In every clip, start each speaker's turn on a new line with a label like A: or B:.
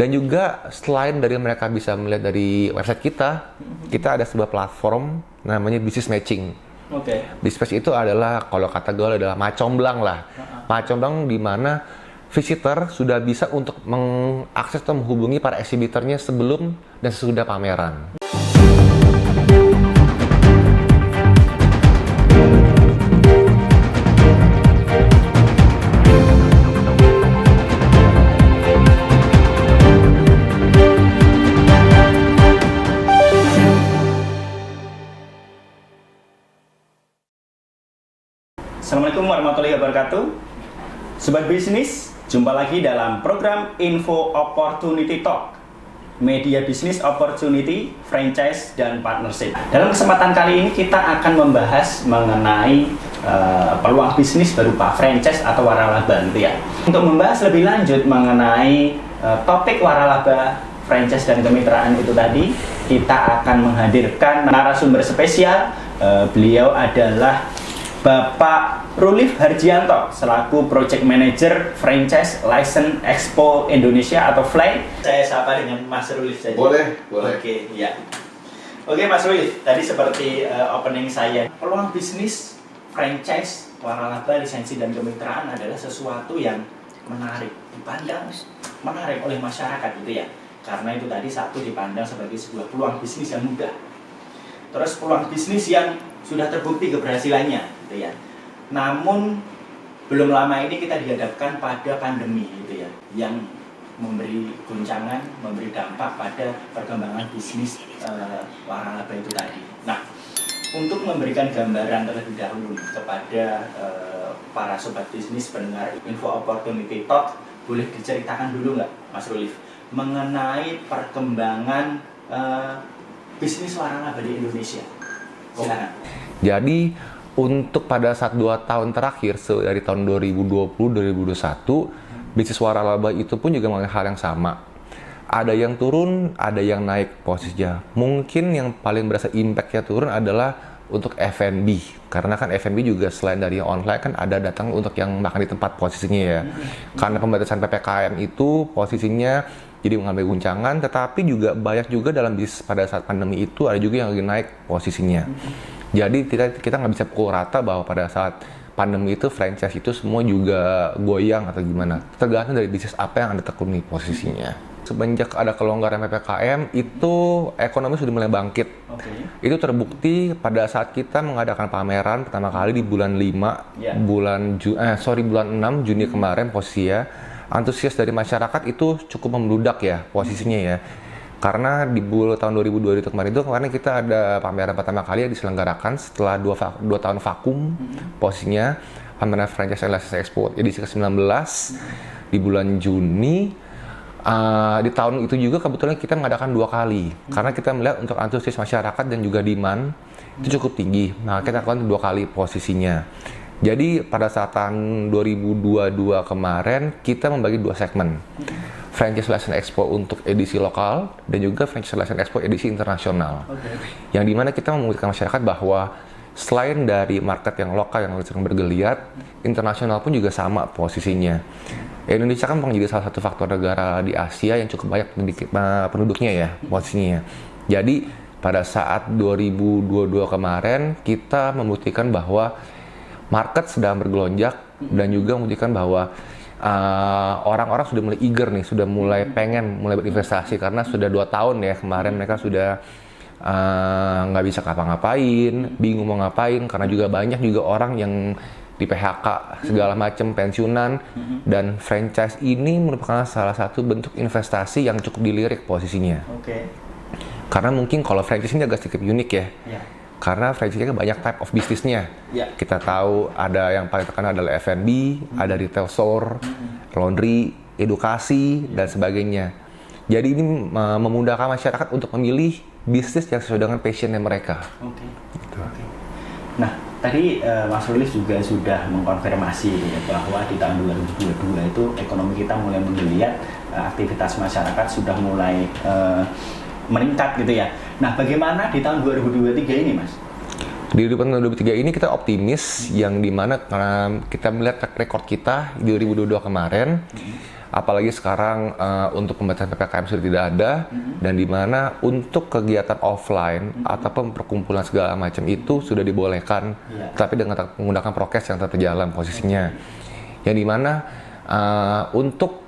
A: Dan juga selain dari mereka bisa melihat dari website kita ada sebuah platform namanya Business Matching. Business Matching itu adalah, kalau kata gue adalah macomblang lah. Macomblang di mana visitor sudah bisa untuk mengakses atau menghubungi para exhibitornya sebelum dan sesudah pameran.
B: Assalamualaikum warahmatullahi wabarakatuh. Sobat bisnis, jumpa lagi dalam program Info Opportunity Talk, media bisnis opportunity, franchise, dan partnership. Dalam kesempatan kali ini kita akan membahas mengenai peluang bisnis berupa franchise atau waralaba gitu ya. Untuk membahas lebih lanjut mengenai topik waralaba, franchise, dan kemitraan itu tadi, kita akan menghadirkan narasumber spesial. Beliau adalah Bapak Rulif Harjianto selaku Project Manager Franchise License Expo Indonesia atau FLY. Saya sapa dengan Mas Rulif saja.
A: Boleh.
B: Oke, ya. Oke, Mas Rulif, tadi seperti opening saya, peluang bisnis franchise, waralaba, lisensi, dan kemitraan adalah sesuatu yang menarik, dipandang menarik oleh masyarakat gitu ya. Karena itu tadi satu dipandang sebagai sebuah peluang bisnis yang mudah. Terus peluang bisnis yang sudah terbukti keberhasilannya gitu ya. Namun belum lama ini kita dihadapkan pada pandemi gitu ya, yang memberi guncangan, memberi dampak pada perkembangan bisnis waralaba itu tadi. Nah, untuk memberikan gambaran terlebih dahulu kepada para sobat bisnis pendengar Info Opportunity Talk, boleh diceritakan dulu nggak, Mas Rulif, mengenai perkembangan bisnis waralaba di Indonesia? Silakan.
A: Jadi untuk pada saat 2 tahun terakhir, dari tahun 2020-2021, bisnis waralaba itu pun juga mengalami hal yang sama. Ada yang turun, ada yang naik posisinya. Mungkin yang paling berasa impact-nya turun adalah untuk F&B. Karena kan F&B juga selain dari online kan ada datang untuk yang makan di tempat posisinya ya. Karena pembatasan PPKM itu posisinya jadi mengambil guncangan, tetapi juga banyak juga dalam bisnis pada saat pandemi itu ada juga yang lagi naik posisinya. Jadi kita nggak bisa pukul rata bahwa pada saat pandemi itu franchise itu semua juga goyang atau gimana. Tergantung dari bisnis apa yang Anda tekuni posisinya. Semenjak ada kelonggaran PPKM itu ekonomi sudah mulai bangkit. Itu terbukti pada saat kita mengadakan pameran pertama kali di bulan 5, bulan 6 Juni kemarin posisinya. Antusias dari masyarakat itu cukup membludak ya posisinya ya. Karena di tahun 2020 kemarin kita ada pameran pertama kali yang diselenggarakan setelah 2 tahun vakum posisinya, pameran Franchise License Expo edisi ke-19 di bulan Juni. Di tahun itu juga kebetulan kita mengadakan 2 kali karena kita melihat untuk antusias masyarakat dan juga demand itu cukup tinggi. Nah, kita lakukan 2 kali posisinya. Jadi pada saat tahun 2022 kemarin kita membagi 2 segmen. Franchise License Expo untuk edisi lokal dan juga Franchise License Expo edisi internasional. Yang dimana kita membuktikan masyarakat bahwa selain dari market yang lokal yang sedang bergeliat, internasional pun juga sama posisinya. Indonesia kan menjadi salah satu faktor negara di Asia yang cukup banyak penduduknya ya posisinya. Jadi pada saat 2022 kemarin kita membuktikan bahwa market sedang bergelonjak dan juga membuktikan bahwa orang-orang sudah mulai eager nih, sudah mulai pengen mulai berinvestasi karena sudah 2 tahun ya kemarin mereka sudah nggak bisa ngapa-ngapain, bingung mau ngapain karena juga banyak juga orang yang di PHK segala macam pensiunan dan franchise ini merupakan salah satu bentuk investasi yang cukup dilirik posisinya. Karena mungkin kalau franchise ini agak sedikit unik ya. Karena franchise-nya banyak type of bisnisnya. Kita tahu ada yang paling terkenal adalah F&B, ada retail store, laundry, edukasi, dan sebagainya. Jadi ini memudahkan masyarakat untuk memilih bisnis yang sesuai dengan passion-nya mereka.
B: Nah, tadi Mas Rulif juga sudah mengkonfirmasi ya, bahwa di tahun 2022 itu ekonomi kita mulai menggeliat, aktivitas masyarakat sudah mulai meningkat gitu ya. Nah, bagaimana di tahun 2023 ini, Mas?
A: Di 2023 ini kita optimis yang dimana karena kita melihat track record kita di 2022 kemarin, apalagi sekarang untuk pembatasan PPKM sudah tidak ada, dan dimana untuk kegiatan offline ataupun perkumpulan segala macam itu sudah dibolehkan, tapi dengan menggunakan prokes yang tetap jalan posisinya, yang dimana untuk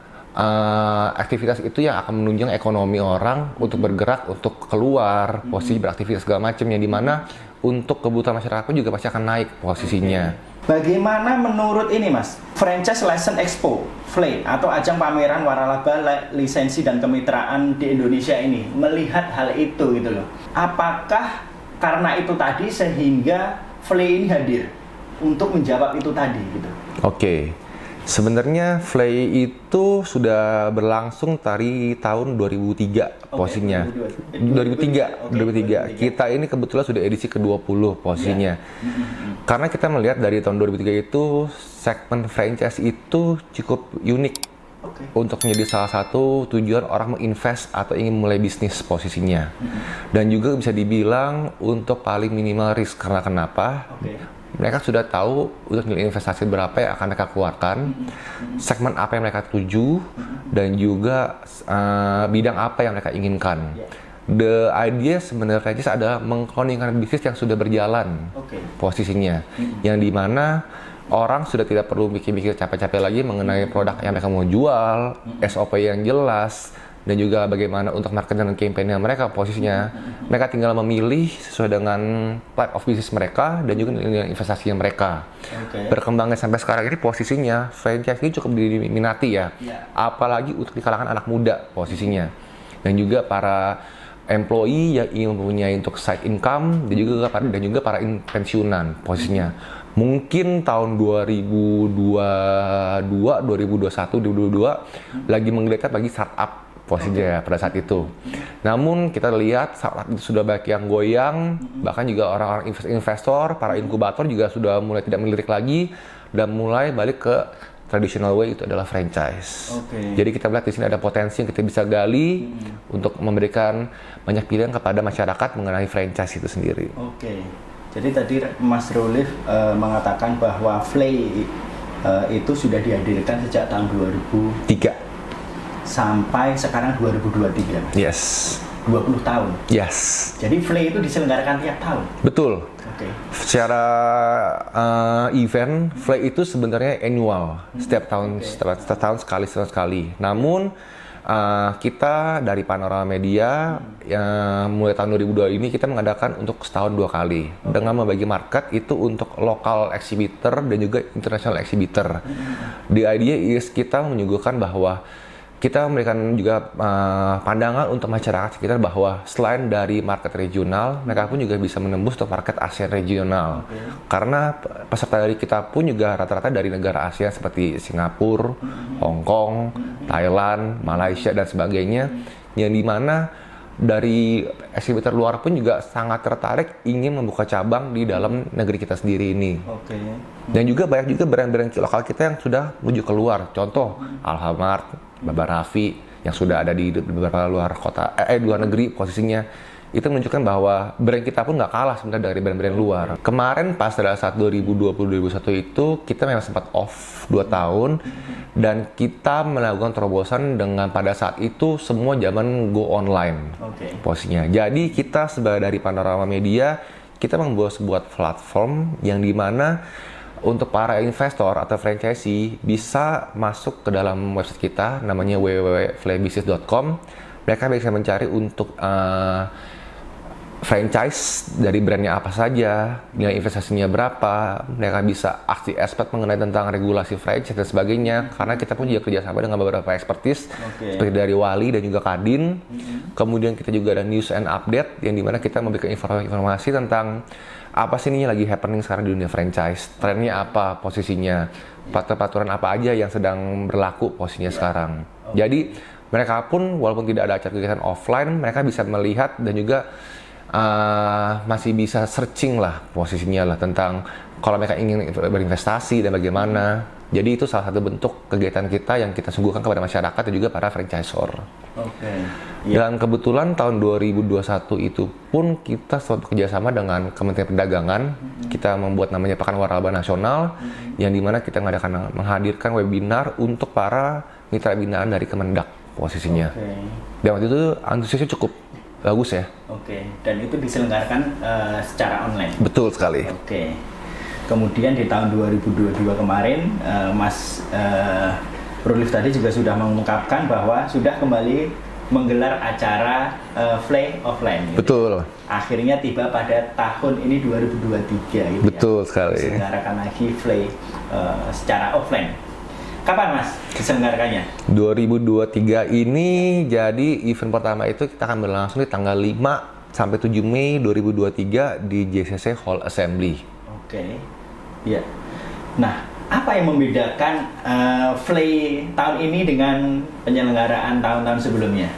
A: aktivitas itu yang akan menunjang ekonomi orang untuk bergerak, untuk keluar, posisi beraktivitas segala macam, yang dimana untuk kebutuhan masyarakat pun juga pasti akan naik posisinya.
B: Bagaimana menurut ini Mas, Franchise License Expo, FLE, atau ajang pameran waralaba lisensi dan kemitraan di Indonesia ini, melihat hal itu gitu loh. Apakah karena itu tadi sehingga FLE ini hadir untuk menjawab itu tadi gitu?
A: Oke. Sebenarnya FLE itu sudah berlangsung dari tahun 2003 posisinya. 2003. Kita ini kebetulan sudah edisi ke-20 posisinya. Karena kita melihat dari tahun 2003 itu segmen franchise itu cukup unik. Untuk menjadi salah satu tujuan orang menginvest atau ingin mulai bisnis posisinya. Dan juga bisa dibilang untuk paling minimal risk. Karena kenapa? Mereka sudah tahu untuk nilai investasi berapa yang akan mereka keluarkan, segmen apa yang mereka tuju, dan juga bidang apa yang mereka inginkan. The idea sebenarnya franchise adalah mengkondisikan bisnis yang sudah berjalan posisinya, yang dimana orang sudah tidak perlu mikir-mikir capek-capek lagi mengenai produk yang mereka mau jual, SOP yang jelas, dan juga bagaimana untuk marketing dan campaign mereka posisinya. Mereka tinggal memilih sesuai dengan type of business mereka dan juga nilai investasinya mereka. Berkembangnya sampai sekarang ini posisinya franchise ini cukup diminati ya. Apalagi untuk di kalangan anak muda posisinya. Dan juga para employee yang ingin mempunyai untuk side income dan juga para pensiunan posisinya. Mungkin tahun 2022, 2021, 2022 lagi menggeliat bagi startup posisinya pada saat itu. Namun kita lihat saat itu sudah banyak yang goyang, bahkan juga orang-orang investor, para inkubator juga sudah mulai tidak melirik lagi dan mulai balik ke traditional way, itu adalah franchise. Jadi kita melihat di sini ada potensi yang kita bisa gali untuk memberikan banyak pilihan kepada masyarakat mengenai franchise itu sendiri.
B: Jadi tadi Mas Rolif mengatakan bahwa FLE itu sudah dihadirkan sejak tahun 2003. Sampai sekarang 2023.
A: Yes.
B: 20 tahun.
A: Yes.
B: Jadi FLE itu diselenggarakan tiap tahun.
A: Betul. Secara event, FLE itu sebenarnya annual, setiap tahun sekali. Namun kita dari Panorama Media yang mulai tahun 2002 ini kita mengadakan untuk setahun 2 kali dengan membagi market itu untuk lokal exhibitor dan juga international exhibitor. The idea is kita menyuguhkan bahwa kita memberikan juga pandangan untuk masyarakat sekitar bahwa selain dari market regional, mereka pun juga bisa menembus untuk market ASEAN regional. Karena peserta dari kita pun juga rata-rata dari negara ASEAN seperti Singapura, Hong Kong, Thailand, Malaysia, dan sebagainya. Yang dimana dari exhibitor luar pun juga sangat tertarik ingin membuka cabang di dalam negeri kita sendiri ini. Dan juga banyak juga brand-brand lokal kita yang sudah menuju keluar. Contoh, Alfamart, Baba Raffi yang sudah ada di beberapa luar negeri posisinya, itu menunjukkan bahwa brand kita pun nggak kalah sebenarnya dari brand-brand luar. Kemarin pas pada saat 2020-2021 itu kita memang sempat off 2 tahun dan kita melakukan terobosan dengan pada saat itu semua zaman go online posisinya. Jadi kita sebagai dari Panorama Media kita membuat sebuah platform yang dimana untuk para investor atau franchisee bisa masuk ke dalam website kita namanya www.flebusiness.com. Mereka bisa mencari untuk franchise dari brandnya apa saja, nilai investasinya berapa, mereka bisa aksi expert mengenai tentang regulasi franchise dan sebagainya. Karena kita pun juga kerjasama dengan beberapa expertise seperti dari Wali dan juga Kadin. Kemudian kita juga ada news and update yang dimana kita memberikan informasi tentang apa sih ini lagi happening sekarang di dunia franchise, trennya apa posisinya, peraturan apa aja yang sedang berlaku posisinya sekarang. Jadi mereka pun walaupun tidak ada acara kegiatan offline, mereka bisa melihat dan juga masih bisa searching lah posisinya lah tentang kalau mereka ingin berinvestasi dan bagaimana. Jadi itu salah satu bentuk kegiatan kita yang kita sungguhkan kepada masyarakat dan juga para franchisor.
B: Oke.
A: Dan kebetulan tahun 2021 itu pun kita suatu kerjasama dengan Kementerian Perdagangan, kita membuat namanya Pekan Waralaba Nasional, yang dimana kita menghadirkan webinar untuk para mitra binaan dari Kemendak posisinya. Dan waktu itu antusiasnya cukup bagus ya.
B: Dan itu diselenggarakan secara online.
A: Betul sekali.
B: Kemudian di tahun 2022 kemarin, Mas Rulif tadi juga sudah mengungkapkan bahwa sudah kembali menggelar acara Flay Offline.
A: Betul.
B: Akhirnya tiba pada tahun ini 2023 gitu.
A: Betul sekali.
B: Diselenggarakan lagi Flay secara offline. Kapan Mas diselenggarakannya?
A: 2023 ini jadi event pertama itu kita akan berlangsung di tanggal 5 sampai 7 Mei 2023 di JCC Hall Assembly.
B: Nah, apa yang membedakan Flay tahun ini dengan penyelenggaraan tahun-tahun sebelumnya?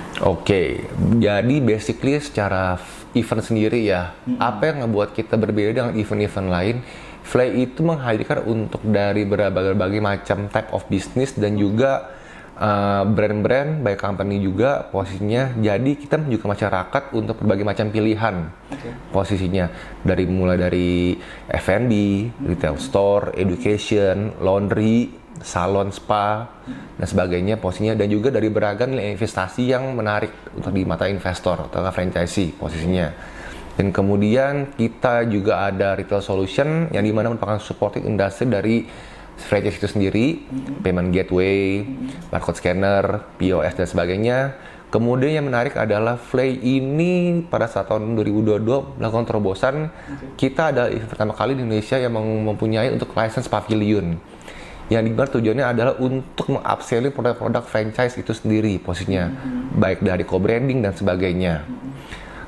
A: Jadi basically secara event sendiri ya, apa yang ngebuat kita berbeda dengan event-event lain? Flay itu menghadirkan untuk dari berbagai macam type of business dan juga brand-brand, baik company juga posisinya. Jadi kita juga masyarakat untuk berbagai macam pilihan posisinya. Mulai dari F&B, retail store, education, laundry, salon spa, dan sebagainya posisinya. Dan juga dari beragam nilai investasi yang menarik untuk di mata investor atau franchisee posisinya. Dan kemudian kita juga ada retail solution yang dimana merupakan supporting industry dari franchise itu sendiri, payment gateway, barcode scanner, POS dan sebagainya. Kemudian yang menarik adalah Flay ini pada saat tahun 2022 melakukan terobosan. Kita adalah event pertama kali di Indonesia yang mempunyai untuk license pavilion. Yang dimana tujuannya adalah untuk meng-upselling produk-produk franchise itu sendiri posisinya, baik dari co-branding dan sebagainya.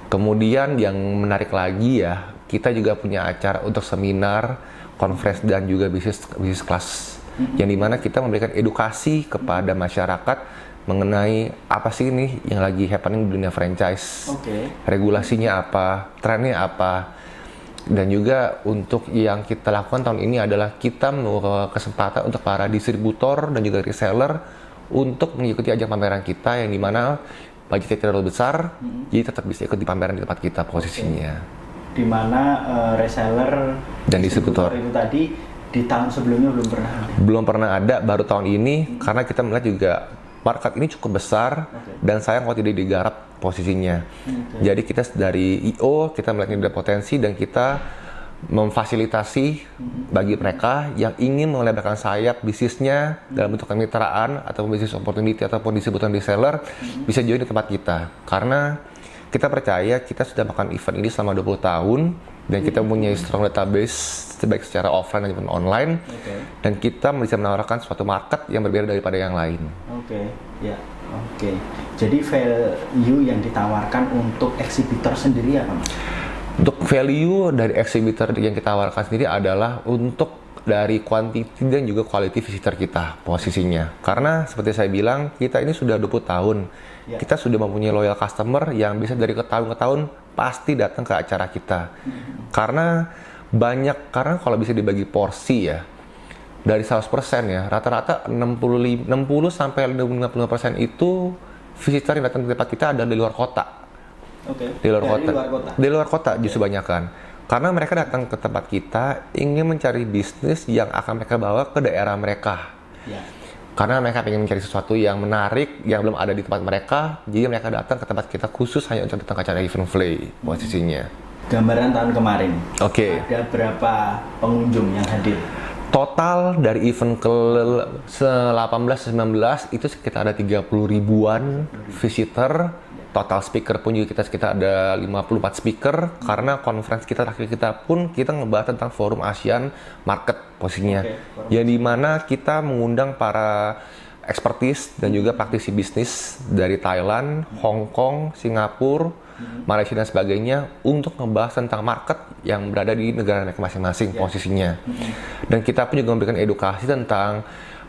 A: Kemudian yang menarik lagi ya, kita juga punya acara untuk seminar, conference dan juga bisnis kelas, yang dimana kita memberikan edukasi kepada masyarakat mengenai apa sih ini yang lagi happening di dunia franchise, regulasinya apa, trennya apa, dan juga untuk yang kita lakukan tahun ini adalah kita membuka kesempatan untuk para distributor dan juga reseller untuk mengikuti ajang pameran kita yang dimana budgetnya tidak terlalu besar, jadi tetap bisa ikut di pameran di tempat kita posisinya.
B: Di mana reseller
A: dan distributor
B: itu tadi di tahun sebelumnya belum pernah ada,
A: baru tahun ini karena kita melihat juga market ini cukup besar dan sayang kalau tidak digarap posisinya. Jadi kita dari IO kita melihat ini ada potensi dan kita memfasilitasi bagi mereka yang ingin melebarkan sayap bisnisnya dalam bentuk kemitraan atau bisnis opportunity ataupun distributor reseller bisa join di tempat kita, karena kita percaya kita sudah melakukan event ini selama 20 tahun dan kita punya strong database baik secara offline maupun online, dan kita bisa menawarkan suatu market yang berbeda daripada yang lain.
B: Jadi value yang ditawarkan untuk eksibitor sendiri apa?
A: Untuk value dari eksibitor yang kita tawarkan sendiri adalah untuk dari quantity dan juga quality visitor kita posisinya. Karena seperti saya bilang, kita ini sudah 20 tahun. Kita sudah mempunyai loyal customer yang bisa dari tahun ke tahun pasti datang ke acara kita. Karena kalau bisa dibagi porsi ya, dari 100% ya, rata-rata 60 sampai 50% itu visitor yang datang ke tempat kita adalah dari luar kota. Di luar kota justru banyakan. Karena mereka datang ke tempat kita ingin mencari bisnis yang akan mereka bawa ke daerah mereka. Karena mereka ingin mencari sesuatu yang menarik, yang belum ada di tempat mereka, jadi mereka datang ke tempat kita khusus hanya untuk datang ke acara event Flay posisinya.
B: Gambaran tahun kemarin, ada berapa pengunjung yang hadir?
A: Total dari event ke-18-19 itu sekitar ada 30 ribuan visitor. Total speaker pun juga kita sekitar ada 54 speaker, karena conference kita terakhir kita ngebahas tentang forum ASEAN Market posisinya, yang dimana kita mengundang para expertise dan juga praktisi bisnis dari Thailand, Hong Kong, Singapura, Malaysia dan sebagainya untuk ngebahas tentang market yang berada di negara mereka masing-masing posisinya. Dan kita pun juga memberikan edukasi tentang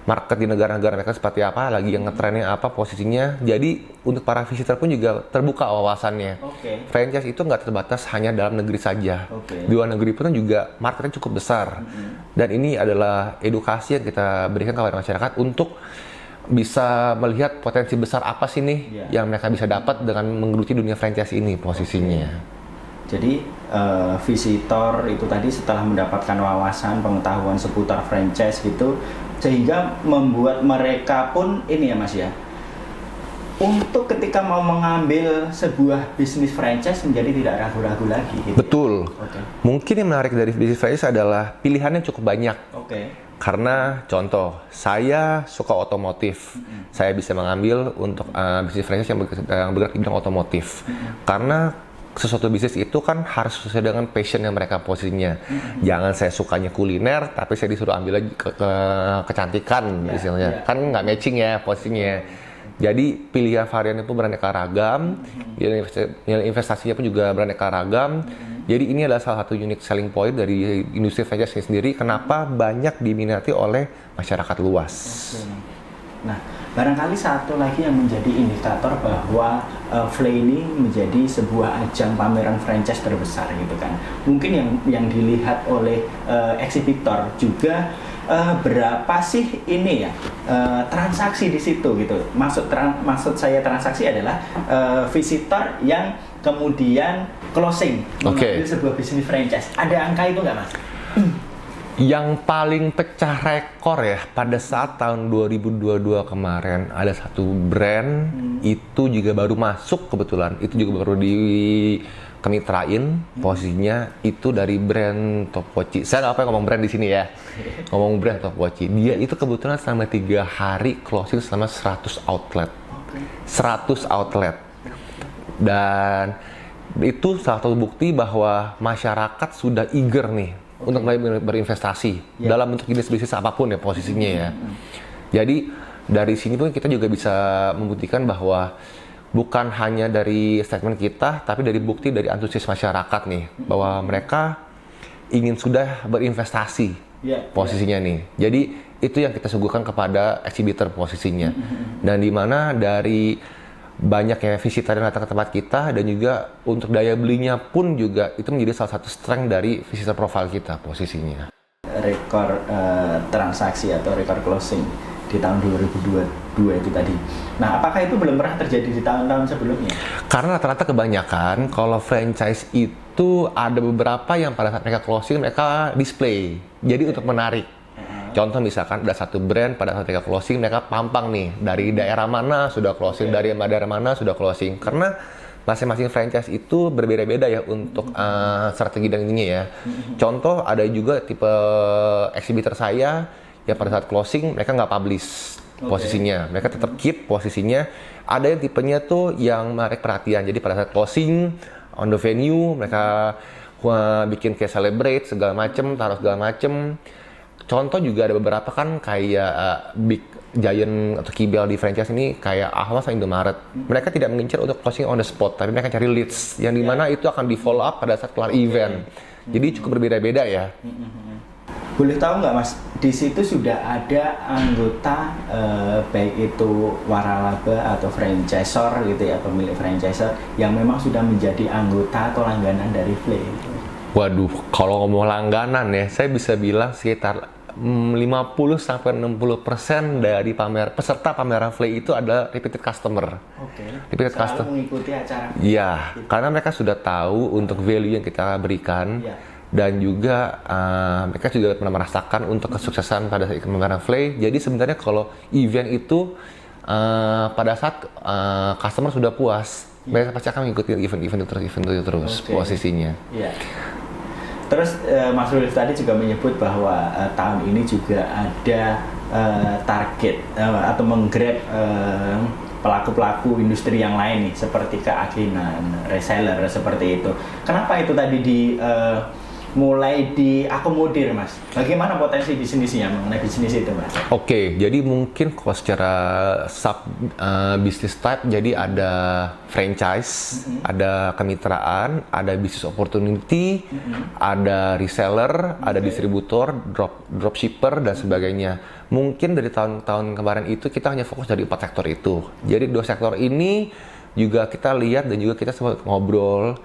A: market di negara-negara mereka seperti apa, lagi yang ngetrennya apa, posisinya. Jadi untuk para visitor pun juga terbuka wawasannya. Franchise itu nggak terbatas hanya dalam negeri saja. Di luar negeri pun juga marketnya cukup besar. Dan ini adalah edukasi yang kita berikan kepada masyarakat untuk bisa melihat potensi besar apa sih nih yang mereka bisa dapat dengan menggeluti dunia franchise ini posisinya.
B: Jadi visitor itu tadi setelah mendapatkan wawasan, pengetahuan seputar franchise gitu, sehingga membuat mereka pun ini ya Mas ya, untuk ketika mau mengambil sebuah bisnis franchise menjadi tidak ragu-ragu lagi gitu.
A: Betul. Mungkin yang menarik dari bisnis franchise adalah pilihannya cukup banyak. Karena contoh, saya suka otomotif, saya bisa mengambil untuk bisnis franchise yang bergerak di bidang otomotif. Karena sesuatu bisnis itu kan harus sesuai dengan passion yang mereka posisinya. Jangan saya sukanya kuliner, tapi saya disuruh ambil lagi kecantikan, misalnya. Kan nggak matching ya posisinya. Jadi pilihan variannya pun beraneka ragam, nilai investasinya pun juga beraneka ragam. Jadi ini adalah salah satu unique selling point dari industri franchise ini sendiri. Kenapa banyak diminati oleh masyarakat luas.
B: Nah, barangkali satu lagi yang menjadi indikator bahwa Flay ini menjadi sebuah ajang pameran franchise terbesar gitu kan. Mungkin yang dilihat oleh eksibitor juga berapa sih ini ya transaksi di situ gitu. Maksud saya transaksi adalah visitor yang kemudian closing mengambil sebuah bisnis franchise. Ada angka itu nggak Mas?
A: Yang paling pecah rekor ya pada saat tahun 2022 kemarin, ada satu brand itu juga baru masuk kebetulan, itu juga baru dikemitrain posisinya, itu dari brand Toppoci. Saya nggak apa ngomong brand di sini ya, ngomong brand Toppoci. Dia itu kebetulan selama 3 hari closing selama 100 outlet. 100 outlet. Dan itu salah satu bukti bahwa masyarakat sudah eager nih untuk mulai berinvestasi dalam bentuk jenis bisnis apapun ya posisinya ya. Jadi dari sini pun kita juga bisa membuktikan bahwa bukan hanya dari statement kita, tapi dari bukti dari antusias masyarakat nih bahwa mereka ingin sudah berinvestasi posisinya nih. Jadi itu yang kita suguhkan kepada exhibitor posisinya. Dan di mana dari banyak ya visitor yang datang ke tempat kita, dan juga untuk daya belinya pun juga itu menjadi salah satu strength dari visitor profile kita posisinya.
B: Rekor transaksi atau rekor closing di tahun 2022 itu tadi. Nah, apakah itu belum pernah terjadi di tahun-tahun sebelumnya?
A: Karena rata-rata kebanyakan kalau franchise itu ada beberapa yang pada saat mereka closing mereka display. Jadi untuk menarik. Contoh misalkan ada satu brand pada saat mereka closing mereka pampang nih dari daerah mana sudah closing, dari daerah mana sudah closing. Karena masing-masing franchise itu berbeda-beda ya untuk strategi dan ininya ya. Contoh ada juga tipe exhibitor saya yang pada saat closing mereka nggak publish posisinya, mereka tetap keep posisinya. Ada yang tipenya tuh yang menarik perhatian, jadi pada saat closing on the venue mereka bikin kayak celebrate segala macem, taruh segala macem. Contoh juga ada beberapa kan kayak big giant atau kibel di franchise ini kayak Ahmad sama Indomaret. Mereka tidak mengincar untuk closing on the spot, tapi mereka cari leads yang dimana itu akan di follow up pada saat kelar event. Jadi cukup berbeda-beda ya.
B: Boleh tahu nggak Mas, di situ sudah ada anggota baik itu waralaba atau franchisor gitu ya, pemilik franchisor yang memang sudah menjadi anggota atau langganan dari Flay?
A: Waduh, kalau ngomong langganan ya, saya bisa bilang sekitar 50-60% dari peserta pameran Flay itu adalah repeated customer. Repeated customer.
B: Mengikuti acara.
A: Iya, karena mereka sudah tahu untuk value yang kita berikan, dan juga mereka juga pernah merasakan untuk kesuksesan pada saat pameran Flay. Jadi sebenarnya kalau event itu pada saat customer sudah puas, mereka pasti akan mengikuti event itu terus posisinya.
B: Terus Mas Ruli tadi juga menyebut bahwa tahun ini juga ada target atau menggrab pelaku-pelaku industri yang lain nih, seperti keakinan, reseller seperti itu. Kenapa itu tadi mulai diakomodir, Mas? Bagaimana potensi bisnisnya mengenai bisnis itu, Mas?
A: Oke, jadi mungkin kalau secara sub bisnis type, jadi ada franchise, ada kemitraan, ada business opportunity, ada reseller, ada distributor, dropshipper dan sebagainya. Mungkin dari tahun-tahun kemarin itu kita hanya fokus dari 4 sektor itu. Jadi 2 sektor ini juga kita lihat dan juga kita sempat ngobrol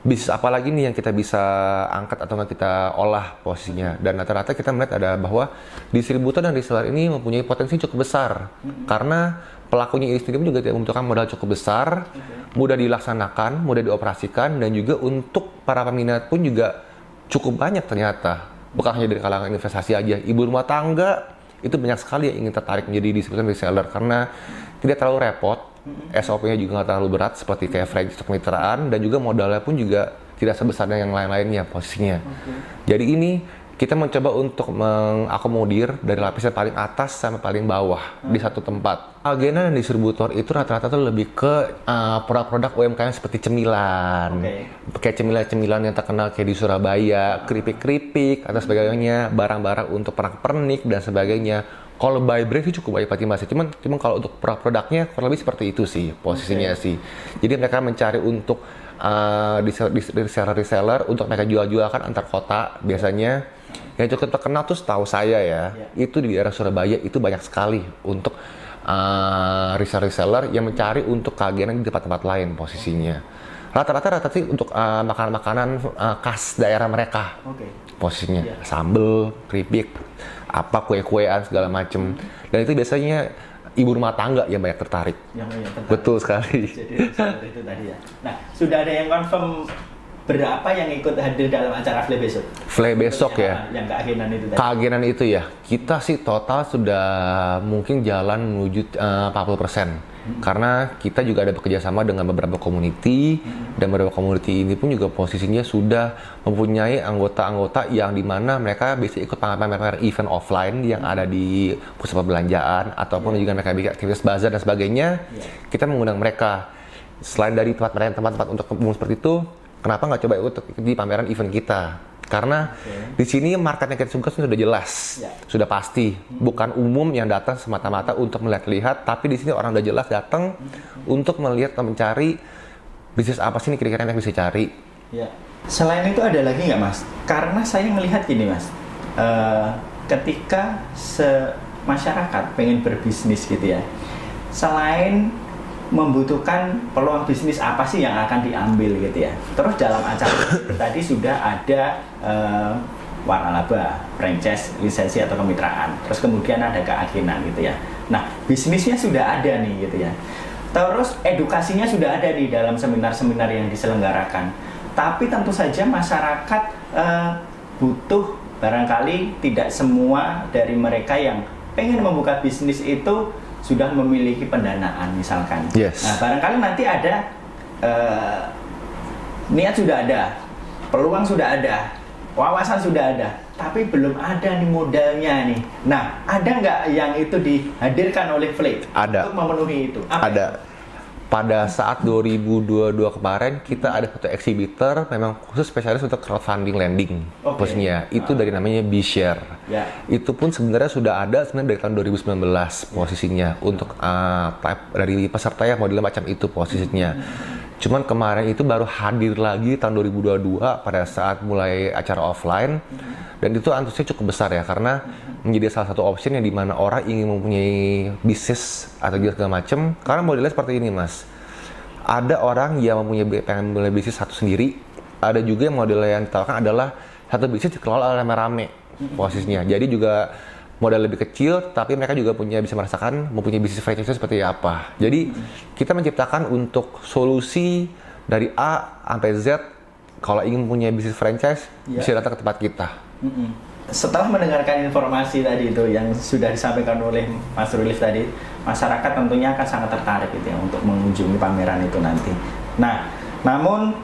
A: bisnis apa lagi nih yang kita bisa angkat atau nggak kita olah posisinya. Dan rata-rata kita melihat ada bahwa distributor dan reseller ini mempunyai potensi cukup besar karena pelakunya ini sendiri juga tidak membutuhkan modal cukup besar, mudah dilaksanakan, mudah dioperasikan, dan juga untuk para peminat pun juga cukup banyak ternyata. Bukan hanya dari kalangan investasi aja, ibu rumah tangga itu banyak sekali yang ingin tertarik menjadi distributor dan reseller karena tidak terlalu repot, SOP-nya juga nggak terlalu berat seperti kayak franchise kemitraan, dan juga modalnya pun juga tidak sebesar yang lain-lainnya posisinya. Jadi ini kita mencoba untuk mengakomodir dari lapisan paling atas sampai paling bawah di satu tempat. Agenan dan distributor itu rata-rata tuh lebih ke produk-produk UMKM seperti cemilan, kayak cemilan-cemilan yang terkenal kayak di Surabaya, keripik-keripik atau sebagainya, barang-barang untuk pernak-pernik dan sebagainya. Kalau buy brand sih cukup banyak masih, cuman kalau untuk produknya kurang lebih seperti itu sih posisinya sih. Jadi mereka mencari untuk reseller untuk mereka jual-jualkan antar kota biasanya. Yang cukup terkenal tuh setahu saya ya, itu di daerah Surabaya itu banyak sekali untuk reseller yang mencari untuk keagenan di tempat-tempat lain posisinya. Rata-rata sih untuk makanan-makanan khas daerah mereka posisinya, sambel, keripik, apa kue-kuean segala macem. Dan itu biasanya ibu rumah tangga yang banyak tertarik. Betul sekali.
B: Jadi itu tadi ya. Nah, sudah ada yang confirm berapa yang ikut hadir dalam acara Flay besok?
A: Flay besok ya?
B: Yang keagenan itu tadi?
A: Keagenan itu ya, kita sih total sudah mungkin jalan menuju 40%. Karena kita juga ada bekerjasama dengan beberapa community, dan beberapa community ini pun juga posisinya sudah mempunyai anggota-anggota yang dimana mereka bisa ikut pameran event offline yang ada di pusat perbelanjaan, ataupun juga mereka bikin aktivitas bazar dan sebagainya. Kita mengundang mereka. Selain dari tempat-tempat untuk umum seperti itu, kenapa nggak coba ikut di pameran event kita? Karena di sini market yang kita suka sudah jelas, sudah pasti. Bukan umum yang datang semata-mata untuk melihat-lihat, tapi di sini orang udah jelas datang untuk melihat dan mencari bisnis apa sih nih kira-kira yang bisa cari.
B: Selain itu ada lagi nggak, Mas? Karena saya melihat gini, Mas, ketika masyarakat pengen berbisnis gitu ya, selain membutuhkan peluang bisnis apa sih yang akan diambil gitu ya. Terus dalam acara tadi sudah ada waralaba, franchise, lisensi atau kemitraan. Terus kemudian ada keagenan gitu ya. Nah, bisnisnya sudah ada nih gitu ya. Terus edukasinya sudah ada di dalam seminar-seminar yang diselenggarakan. Tapi tentu saja masyarakat butuh, barangkali tidak semua dari mereka yang pengen membuka bisnis itu sudah memiliki pendanaan misalkan. Nah, barangkali nanti ada niat sudah ada, peluang sudah ada, wawasan sudah ada, tapi belum ada nih modalnya nih. Nah, ada nggak yang itu dihadirkan oleh Flay untuk memenuhi itu?
A: Ada. Pada saat 2022 kemarin kita ada satu exhibitor memang khusus spesialis untuk crowdfunding lending posisinya. Itu dari namanya B-Share. Itu pun sebenarnya sudah ada sebenarnya dari tahun 2019 posisinya untuk dari peserta yang modelnya macam itu posisinya. Cuman kemarin itu baru hadir lagi tahun 2022 pada saat mulai acara offline, dan itu antusiasnya cukup besar ya karena menjadi salah satu option yang dimana orang ingin mempunyai bisnis atau segala macam. Karena modelnya seperti ini, Mas, ada orang yang pengen mulai bisnis satu sendiri, ada juga yang modelnya yang ditawarkan adalah satu bisnis dikelola rame-rame posisinya. Jadi juga modal lebih kecil, tapi mereka juga bisa merasakan mempunyai bisnis franchise seperti apa. Jadi kita menciptakan untuk solusi dari A sampai Z. Kalau ingin mempunyai bisnis franchise, bisa datang ke tempat kita.
B: Setelah mendengarkan informasi tadi itu yang sudah disampaikan oleh Mas Rulif tadi, masyarakat tentunya akan sangat tertarik gitu ya untuk mengunjungi pameran itu nanti. Nah, namun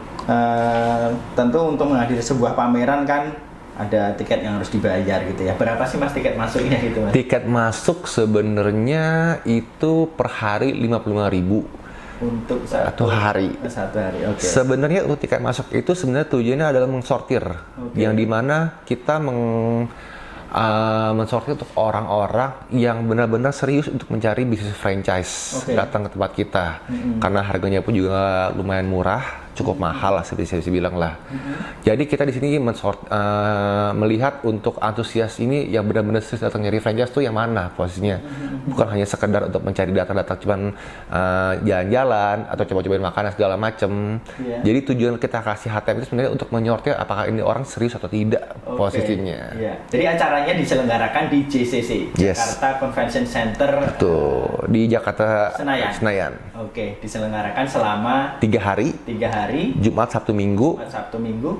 B: tentu untuk menghadiri sebuah pameran kan ada tiket yang harus dibayar gitu ya. Berapa sih, Mas, tiket masuknya gitu, Mas?
A: Tiket masuk sebenarnya itu per hari 55.000.
B: Untuk
A: satu hari.
B: Satu hari, oke.
A: Sebenarnya untuk tiket masuk itu sebenarnya tujuannya adalah mensortir, yang dimana kita mensortir untuk orang-orang yang benar-benar serius untuk mencari bisnis franchise datang ke tempat kita, karena harganya pun juga lumayan murah, cukup mahal lah bisa bilang lah. Jadi kita di sini melihat untuk antusias ini yang benar-benar serius datang nyari franchise tuh yang mana posisinya, bukan hanya sekedar untuk mencari data-data cuman jalan-jalan atau coba-cobain makanan segala macem. Jadi tujuan kita kasih HTM itu sebenarnya untuk menyortir apakah ini orang serius atau tidak posisinya.
B: Jadi acaranya diselenggarakan di JCC, Jakarta Convention Center.
A: Betul, di Jakarta Senayan.
B: Diselenggarakan selama
A: 3 hari. Jumat, Sabtu, Minggu.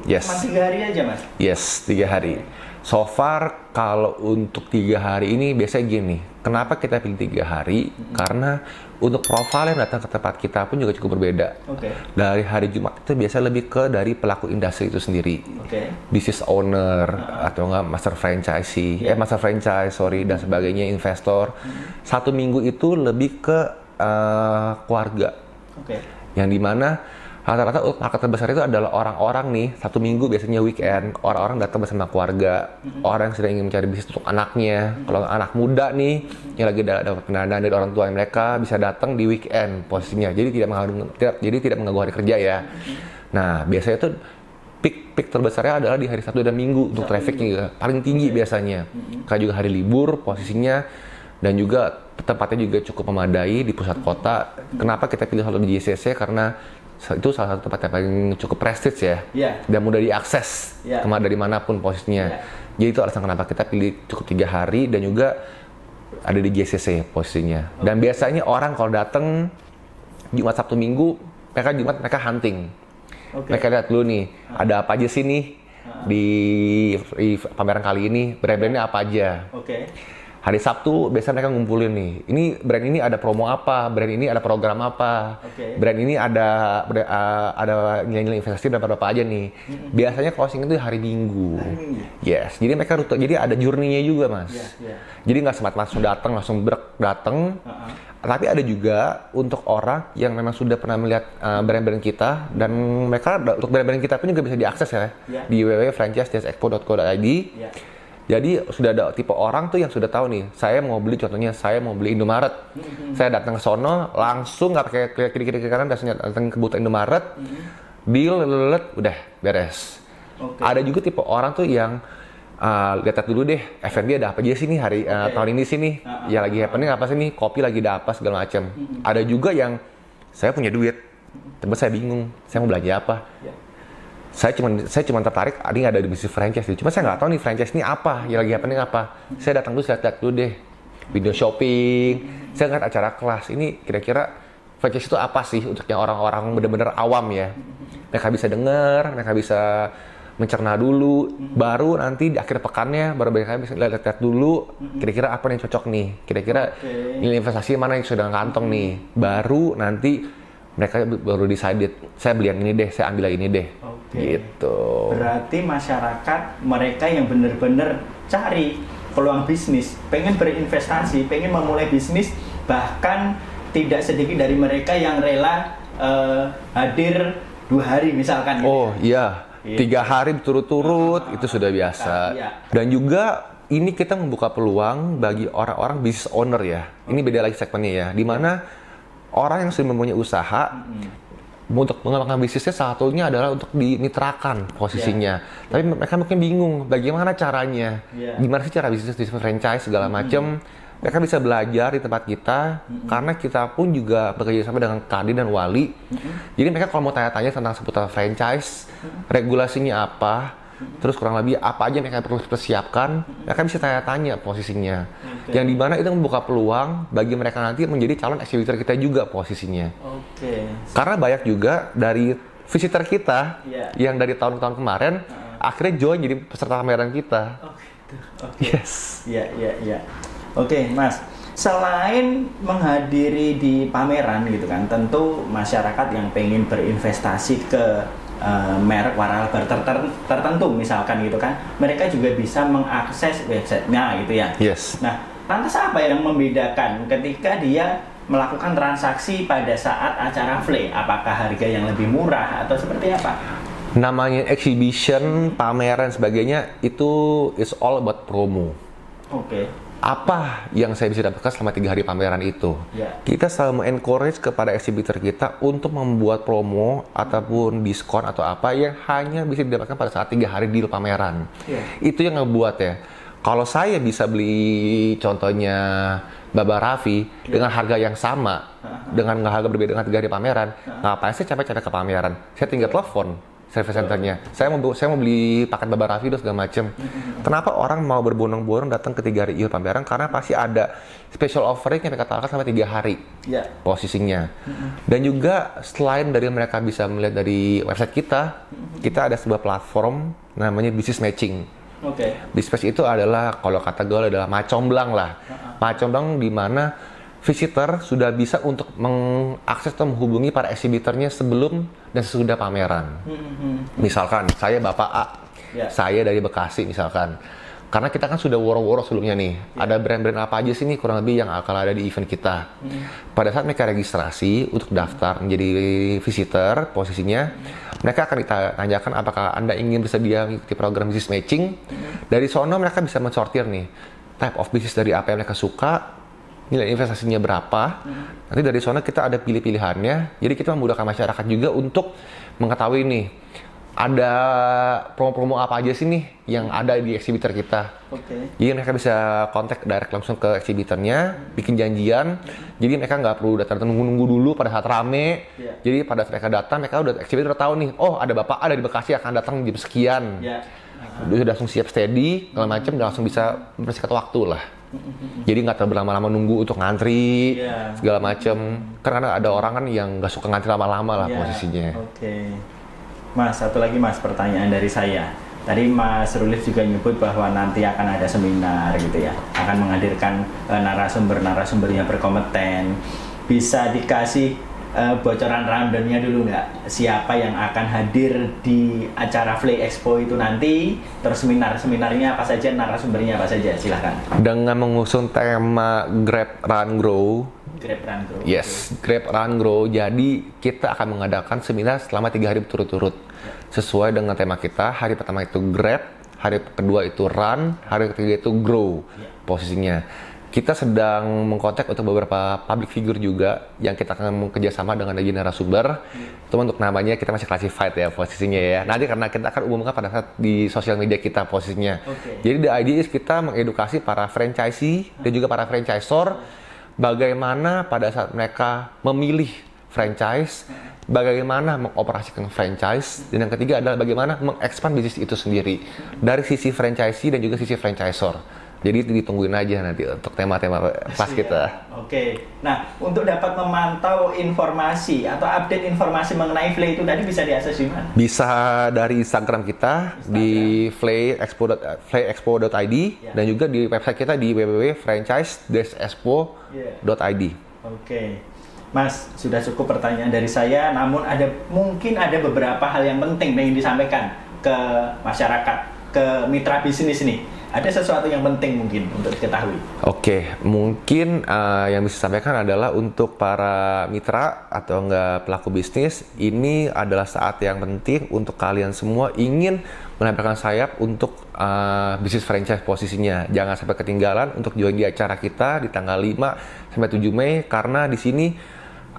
B: Yes. Cuma 3 hari aja, Mas?
A: Yes, 3 hari. So far, kalau untuk 3 hari ini biasanya gini. Kenapa kita pilih 3 hari? Karena untuk profil yang datang ke tempat kita pun juga cukup berbeda. Dari hari Jumat itu biasanya lebih ke dari pelaku industri itu sendiri. Business owner, atau enggak master franchise, dan sebagainya, investor. Satu minggu itu lebih ke keluarga. Yang dimana rata-rata market terbesar itu adalah orang-orang nih, satu minggu biasanya weekend, orang-orang datang bersama keluarga, orang yang sedang ingin mencari bisnis untuk anaknya. Kalau anak muda nih, yang lagi dapat pendanaan dari orang tua mereka, bisa datang di weekend posisinya. Jadi tidak mengganggu hari kerja ya. Nah, biasanya tuh peak terbesarnya adalah di hari Sabtu dan Minggu untuk trafficnya juga paling tinggi biasanya. Karena juga hari libur posisinya, dan juga tempatnya juga cukup memadai di pusat kota. Kenapa kita pilih selalu di JCC? Karena itu salah satu tempat yang paling cukup prestige ya, dan mudah diakses dari manapun posisinya. Jadi itu alasan kenapa kita pilih cukup 3 hari dan juga ada di JCC posisinya. Dan biasanya orang kalau datang Jumat, Sabtu, Minggu, mereka hunting. Mereka lihat dulu nih, ada apa aja sih nih di pameran kali ini, brand-brandnya apa aja. Hari Sabtu biasanya mereka ngumpulin nih, ini brand ini ada promo apa, brand ini ada program apa, brand ini ada nilai-nilai investasi dan apa aja nih. Biasanya closing itu hari Minggu. Yes, jadi mereka jadi ada journey-nya juga, Mas. Jadi nggak langsung langsung datang. Tapi ada juga untuk orang yang memang sudah pernah melihat brand-brand kita, dan mereka untuk brand-brand kita pun juga bisa diakses ya di www.franchise-expo.co.id. Jadi sudah ada tipe orang tuh yang sudah tahu nih, saya mau beli Indomaret. Saya datang ke sono, langsung nggak pakai kiri kanan, datang ke buta Indomaret, deal, udah beres. Ada juga tipe orang tuh yang lihat dulu deh, F&B ada apa aja sih nih hari tahun ini sih nih, ya lagi happening apa sih nih, kopi lagi ada apa segala macam. Ada juga yang saya punya duit, tapi saya bingung, saya mau belanja apa. Saya cuma tertarik, ini ada di bisnis franchise, cuma saya nggak tahu nih franchise ini apa, yang lagi happening apa. Saya datang dulu, saya lihat dulu deh, video shopping, saya ngeliat acara kelas, ini kira-kira franchise itu apa sih untuk yang orang-orang benar-benar awam ya. Mereka bisa dengar, mereka bisa mencerna dulu, baru nanti di akhir pekannya, baru mereka bisa lihat dulu, kira-kira apa yang cocok nih, kira-kira nilai investasi mana yang sudah kantong nih, baru nanti mereka baru decided, saya beli yang ini deh, saya ambil yang ini deh. Gitu.
B: Berarti masyarakat mereka yang benar-benar cari peluang bisnis, pengen berinvestasi, pengen memulai bisnis, bahkan tidak sedikit dari mereka yang rela hadir 2 hari misalkan.
A: Iya, 3 hari berturut-turut itu sudah biasa. Dan juga ini kita membuka peluang bagi orang-orang business owner ya. Ini beda lagi segmennya ya, di mana orang yang sudah mempunyai usaha untuk mengembangkan bisnisnya, salah satunya adalah untuk dimitrakan posisinya. Tapi mereka mungkin bingung bagaimana caranya, gimana sih cara bisnis franchise segala macam. Mereka bisa belajar di tempat kita, karena kita pun juga bekerja sama dengan Kadi dan Wali. Jadi mereka kalau mau tanya-tanya tentang seputar franchise, regulasinya apa, terus kurang lebih apa aja mereka perlu persiapkan, mereka bisa tanya-tanya posisinya. Yang dimana itu membuka peluang bagi mereka nanti menjadi calon exhibitor kita juga posisinya. Karena banyak juga dari visitor kita yang dari tahun-tahun kemarin akhirnya join jadi peserta pameran kita. Yes.
B: Iya. Oke, Mas. Selain menghadiri di pameran gitu kan, tentu masyarakat yang pengen berinvestasi ke merek waralaba tertentu misalkan gitu kan, mereka juga bisa mengakses websitenya gitu ya.
A: Yes.
B: Nah, lantas apa yang membedakan ketika dia melakukan transaksi pada saat acara Flay? Apakah harga yang lebih murah atau seperti apa?
A: Namanya exhibition, pameran sebagainya itu is all about promo.
B: Oke.
A: Apa yang saya bisa dapatkan selama 3 hari pameran itu?
B: Ya.
A: Kita selalu encourage kepada exhibitor kita untuk membuat promo ataupun diskon atau apa yang hanya bisa didapatkan pada saat 3 hari deal pameran.
B: Ya.
A: Itu yang ngebuat ya. Kalau saya bisa beli contohnya Baba Raffi dengan harga yang sama, dengan harga berbeda dengan 3 hari pameran, ngapain saya capek-capek ke pameran? Saya tinggal telepon service centernya. Saya mau beli paket Baba Raffi dan segala macam. Kenapa orang mau berbondong-bondong datang ke 3 hari pameran? Karena pasti ada special offering yang mereka tawarkan selama 3 hari posisinya. Dan juga selain dari mereka bisa melihat dari website kita ada sebuah platform namanya business matching. Business matching itu adalah kalau kata gue adalah macomblang lah. Macomblang di mana visitor sudah bisa untuk mengakses atau menghubungi para exhibitornya sebelum dan sesudah pameran. Misalkan saya Bapak A, saya dari Bekasi misalkan. Karena kita kan sudah woro-woro sebelumnya nih, ada brand-brand apa aja sih nih kurang lebih yang akan ada di event kita. Pada saat mereka registrasi untuk daftar menjadi visitor, posisinya mereka akan ditanyakan apakah Anda ingin bersedia mengikuti program business matching. Dari sono mereka bisa mensortir nih, type of business dari apa yang mereka suka, nilai investasinya berapa. Nanti dari sana kita ada pilih-pilihannya. Jadi kita memudahkan masyarakat juga untuk mengetahui nih ada promo-promo apa aja sih nih yang ada di exhibitor kita. Jadi mereka bisa kontak direct langsung ke exhibitornya, bikin janjian. Jadi mereka nggak perlu datang nunggu-nunggu dulu pada saat rame. Jadi pada saat mereka datang, mereka udah exhibitor udah tahu nih, oh ada Bapak ada di Bekasi akan datang jam sekian. Dia sudah langsung siap steady, segala macam, dan langsung bisa mempersingkat waktu lah. Jadi nggak terlalu lama-lama nunggu untuk ngantri, segala macam. Karena ada orang kan yang nggak suka ngantri lama-lama lah posisinya.
B: Mas, satu lagi Mas, pertanyaan dari saya. Tadi Mas Rulif juga nyebut bahwa nanti akan ada seminar gitu ya, akan menghadirkan narasumber-narasumber yang berkompeten. Bisa dikasih bocoran rundown-nya dulu nggak? Siapa yang akan hadir di acara Flay Expo itu nanti? Terus seminarnya apa saja, narasumbernya apa saja? Silahkan.
A: Dengan mengusung tema Grab Run Grow. Yes, Grab Run Grow. Jadi kita akan mengadakan seminar selama 3 hari berturut-turut. Sesuai dengan tema kita. Hari pertama itu Grab, hari kedua itu Run, hari ketiga itu Grow posisinya. Kita sedang mengkontak untuk beberapa public figure juga yang kita akan kerjasama dengan narasumber. Cuma untuk namanya kita masih classified ya posisinya ya. Nanti karena kita akan umumkan pada saat di sosial media kita posisinya. Jadi the idea is kita mengedukasi para franchisee dan juga para franchisor bagaimana pada saat mereka memilih franchise, bagaimana mengoperasikan franchise, dan yang ketiga adalah bagaimana mengekspand bisnis itu sendiri dari sisi franchisee dan juga sisi franchisor. Jadi ditungguin aja nanti untuk tema-tema pas kita. Nah, untuk dapat memantau informasi atau update informasi mengenai Flay itu tadi bisa diakses di mana? Bisa dari Instagram kita di flayexpo.id dan juga di website kita di www.franchise-expo.id. Mas, sudah cukup pertanyaan dari saya, namun mungkin ada beberapa hal yang penting yang ingin disampaikan ke masyarakat, ke mitra bisnis nih. Ada sesuatu yang penting mungkin untuk diketahui. Mungkin yang bisa disampaikan adalah untuk para mitra atau enggak pelaku bisnis, ini adalah saat yang penting untuk kalian semua ingin menempelkan sayap untuk bisnis franchise posisinya. Jangan sampai ketinggalan untuk join di acara kita di tanggal 5 sampai 7 Mei karena di sini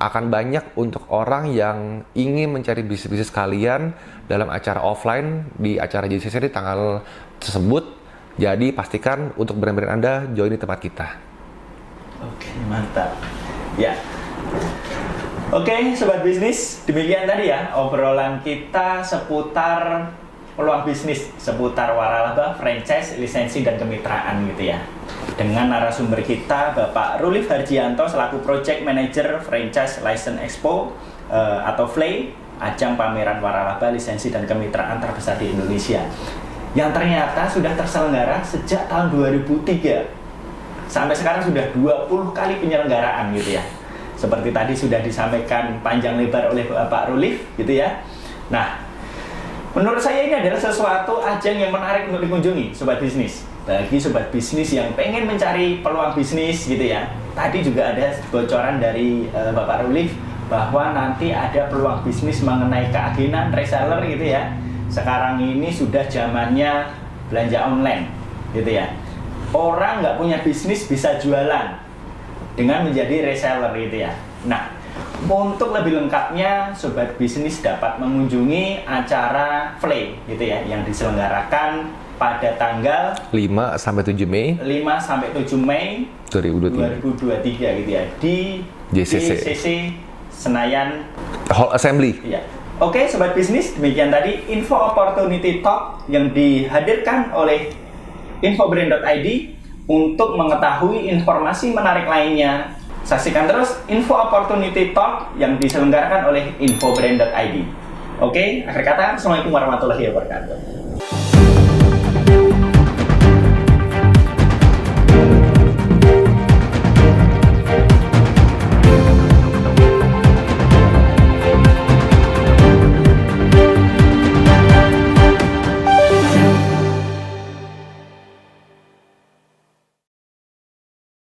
A: akan banyak untuk orang yang ingin mencari bisnis-bisnis kalian dalam acara offline di acara JCC di tanggal tersebut. Jadi pastikan untuk brand-brand Anda join di tempat kita. Mantap. Sobat bisnis, demikian tadi ya obrolan kita seputar peluang bisnis, seputar waralaba, franchise, lisensi, dan kemitraan gitu ya. Dengan narasumber kita Bapak Rulif Harjianto selaku Project Manager Franchise License Expo atau Flay, ajang pameran waralaba, lisensi, dan kemitraan terbesar di Indonesia, yang ternyata sudah terselenggara sejak tahun 2003 sampai sekarang sudah 20 kali penyelenggaraan gitu ya. Seperti tadi sudah disampaikan panjang lebar oleh Bapak Rulif gitu ya. Nah, menurut saya ini adalah sesuatu ajang yang menarik untuk dikunjungi sobat bisnis. Bagi sobat bisnis yang pengen mencari peluang bisnis gitu ya,
B: tadi juga ada bocoran dari Bapak Ruli bahwa nanti ada peluang bisnis mengenai keagenan reseller gitu ya. Sekarang ini sudah zamannya belanja online gitu ya. Orang nggak punya bisnis bisa jualan dengan menjadi reseller gitu ya. Nah, untuk lebih lengkapnya Sobat Bisnis dapat mengunjungi acara Flay gitu ya yang diselenggarakan pada tanggal
A: 5 sampai 7 Mei
B: 5 sampai 7 Mei 2023 gitu ya di JCC Senayan
A: Hall Assembly.
B: ya. Oke Sobat Bisnis, demikian tadi info opportunity talk yang dihadirkan oleh infobrand.id. Untuk mengetahui informasi menarik lainnya, saksikan terus info opportunity talk yang diselenggarakan oleh infobrand.id. Oke, akhir kata, Assalamualaikum warahmatullahi wabarakatuh.